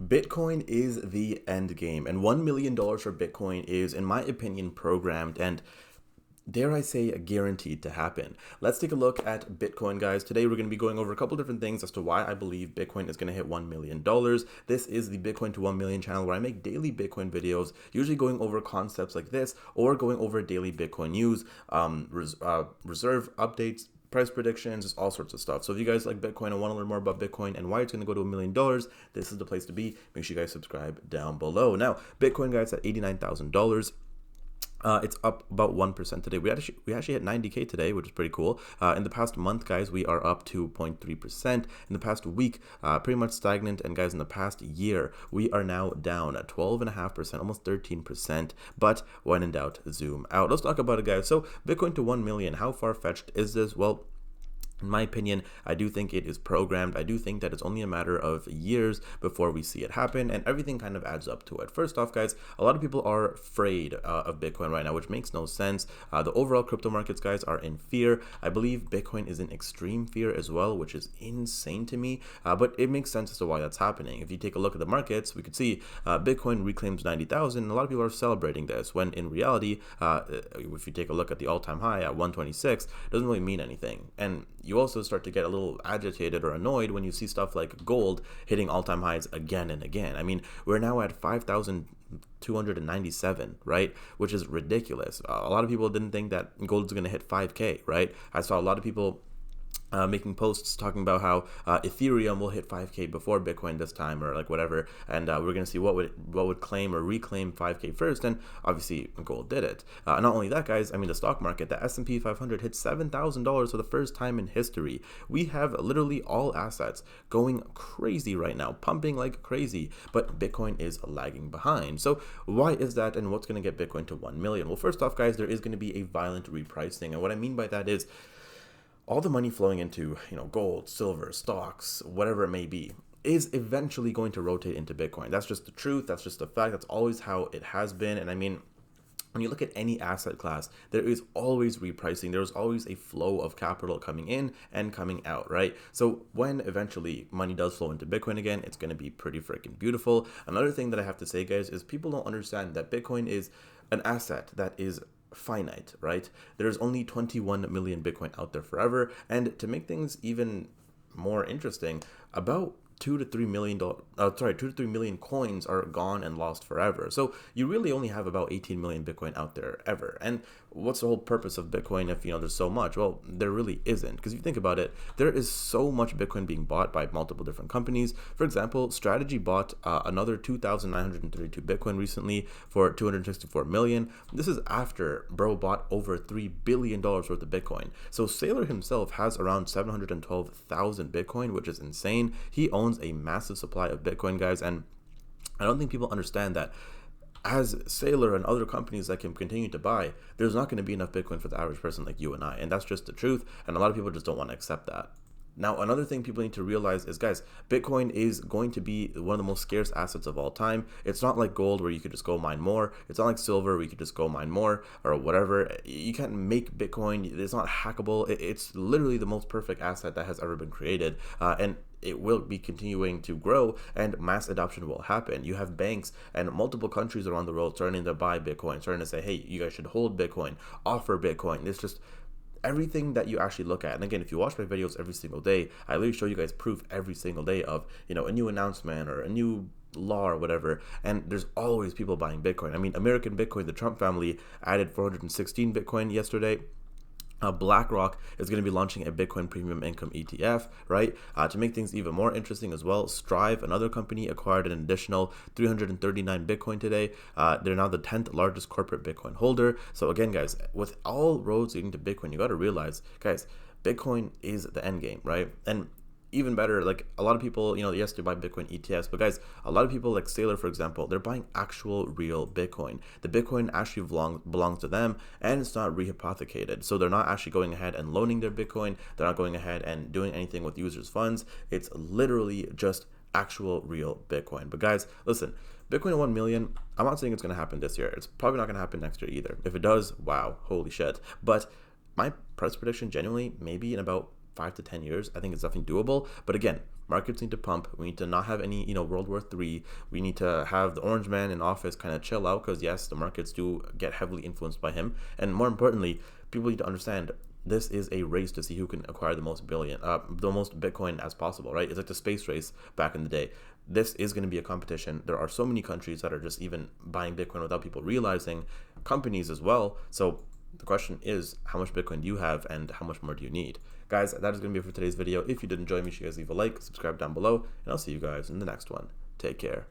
Bitcoin is the end game, and $1 million for Bitcoin is, in my opinion, programmed and, dare I say, guaranteed to happen. Let's take a look at Bitcoin, guys. Today, we're going to be going over a couple different things as to why I believe Bitcoin is going to hit $1 million. This is the Bitcoin to 1 million channel where I make daily Bitcoin videos, usually going over concepts like this or going over daily Bitcoin news, reserve updates, price predictions, just all sorts of stuff. So if you guys like Bitcoin and want to learn more about Bitcoin and why it's going to go to $1 million, this is the place to be. Make sure you guys subscribe down below. Now, Bitcoin, guys, at $89,000. It's up about 1% today. We actually hit 90K today, which is pretty cool. In the past month, guys, we are up 2.3%. In the past week, pretty much stagnant. And guys, in the past year, we are now down at 12.5%, almost 13%. But when in doubt, zoom out. Let's talk about it, guys. So Bitcoin to 1 million, how far-fetched is this? Well, in my opinion, I do think it is programmed. I do think that it's only a matter of years before we see it happen, and everything kind of adds up to it. First off, guys, a lot of people are afraid of Bitcoin right now, which makes no sense. The overall crypto markets, guys, are in fear. I believe Bitcoin is in extreme fear as well, which is insane to me, but it makes sense as to why that's happening. If you take a look at the markets, we could see Bitcoin reclaims 90,000, and a lot of people are celebrating this, when in reality, if you take a look at the all-time high at 126, it doesn't really mean anything. And you also start to get a little agitated or annoyed when you see stuff like gold hitting all-time highs again and again. I mean, we're now at 5,297, right? Which is ridiculous. A lot of people didn't think that gold's going to hit 5K, right? I saw a lot of people making posts talking about how Ethereum will hit 5K before Bitcoin this time, or like whatever, and we're gonna see what would claim or reclaim 5K first, and obviously gold did it. Not only that, guys, I mean the stock market, the S&P 500 hit $7,000 for the first time in history. We have literally all assets going crazy right now, pumping like crazy, but Bitcoin is lagging behind. So why is that, and what's gonna get Bitcoin to 1 million? Well, first off, guys, there is gonna be a violent repricing, and what I mean by that is all the money flowing into, gold, silver, stocks, whatever it may be, is eventually going to rotate into Bitcoin. That's just the truth. That's just the fact. That's always how it has been. And I mean, when you look at any asset class, there is always repricing. There's always a flow of capital coming in and coming out, right? So when eventually money does flow into Bitcoin again, it's going to be pretty freaking beautiful. Another thing that I have to say, guys, is people don't understand that Bitcoin is an asset that is finite, right? There's only 21 million Bitcoin out there forever, and to make things even more interesting, about 2 to 3 million coins are gone and lost forever. So you really only have about 18 million Bitcoin out there ever. And what's the whole purpose of Bitcoin if there's so much? Well, there really isn't, because if you think about it, there is so much Bitcoin being bought by multiple different companies. For example, Strategy bought another 2,932 Bitcoin recently for 264 million. This is after bro bought over $3 billion worth of Bitcoin. So Saylor himself has around 712,000 Bitcoin, which is insane. He owns a massive supply of Bitcoin, guys, and I don't think people understand that as Saylor and other companies that can continue to buy, there's not going to be enough Bitcoin for the average person like you and I, and that's just the truth, and a lot of people just don't want to accept that. Now, another thing people need to realize is, guys, Bitcoin is going to be one of the most scarce assets of all time. It's not like gold where you could just go mine more. It's not like silver where you could just go mine more or whatever. You can't make Bitcoin. It's not hackable. It's literally the most perfect asset that has ever been created. And it will be continuing to grow, and mass adoption will happen. You have banks and multiple countries around the world starting to buy Bitcoin, starting to say, hey, you guys should hold Bitcoin, offer Bitcoin. It's just everything that you actually look at. And again, if you watch my videos every single day, I literally show you guys proof every single day of, a new announcement or a new law or whatever, and there's always people buying Bitcoin. I mean, American Bitcoin, the Trump family added 416 Bitcoin yesterday. BlackRock is going to be launching a Bitcoin premium income ETF, right? To make things even more interesting as well, Strive, another company, acquired an additional 339 Bitcoin today. They're now the 10th largest corporate Bitcoin holder. So again, guys, with all roads leading to Bitcoin, you got to realize, guys, Bitcoin is the end game, right? And even better, like a lot of people, yes, they buy Bitcoin ETFs, but guys, a lot of people like Saylor, for example, they're buying actual real Bitcoin. The Bitcoin actually belongs to them, and it's not rehypothecated. So they're not actually going ahead and loaning their Bitcoin. They're not going ahead and doing anything with users' funds. It's literally just actual real Bitcoin. But guys, listen, Bitcoin at 1 million, I'm not saying it's going to happen this year. It's probably not going to happen next year either. If it does, wow, holy shit. But my price prediction, genuinely, maybe in about 5 to 10 years, I think it's definitely doable. But again, Markets need to pump. We need to not have any, World War III. We need to have the orange man in office kind of chill out, because yes, the markets do get heavily influenced by him. And more importantly, people need to understand this is a race to see who can acquire the most Bitcoin as possible, right? It's like the space race back in the day. This is going to be a competition. There are so many countries that are just even buying Bitcoin without people realizing, companies as well. So the question is, how much Bitcoin do you have and how much more do you need? Guys, that is going to be it for today's video. If you did enjoy, make sure you guys leave a like, subscribe down below, and I'll see you guys in the next one. Take care.